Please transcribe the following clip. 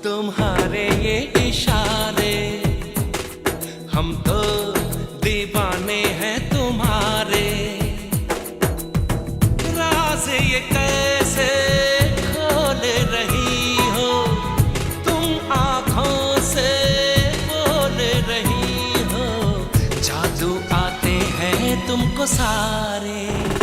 तुम्हारे ये इशारे, हम तो दीवाने हैं तुम्हारे। राज ये कैसे खोल रही हो, तुम आँखों से बोल रही हो। जादू आते हैं तुमको सारे।